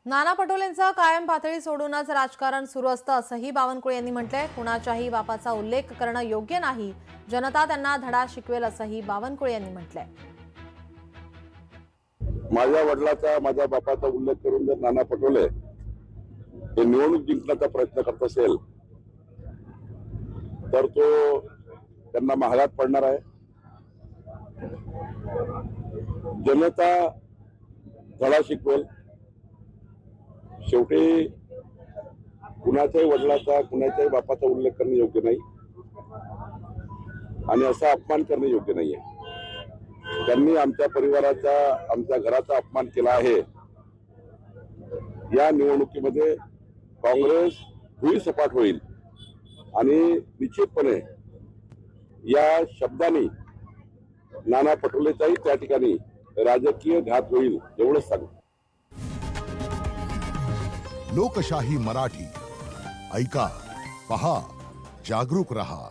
नाना पटोलेंचं कायम पातळी सोडूनच राजकारण सुरू असतं असंही बावनकुळे यांनी म्हटलंय। कुणाच्याही बापाचा उल्लेख करणं योग्य नाही, जनता त्यांना धडा शिकवेल असंही बावनकुळे यांनी म्हटलंय। माझ्या वडिलाचा माझ्या बापाचा उल्लेख करून जर नाना पटोले हे निवडणूक जिंकण्याचा प्रयत्न करत असेल तर तो त्यांना महागात पडणार आहे। जनता धडा शिकवेल। शेवटी कुणाच्याही वडिलाचा कुणाच्याही बापाचा उल्लेख करणे योग्य नाही आणि असा अपमान करणे योग्य नाहीये। त्यांनी आमच्या परिवाराचा आमच्या घराचा अपमान केला आहे। या निवडणुकीमध्ये काँग्रेस भुईसपाट होईल आणि निश्चितपणे या शब्दांनी नाना पटोलेचाही त्या ठिकाणी राजकीय घात होईल एवढंच सांगतो। लोकशाही मराठी ऐका, पहा, जागरूक रहा।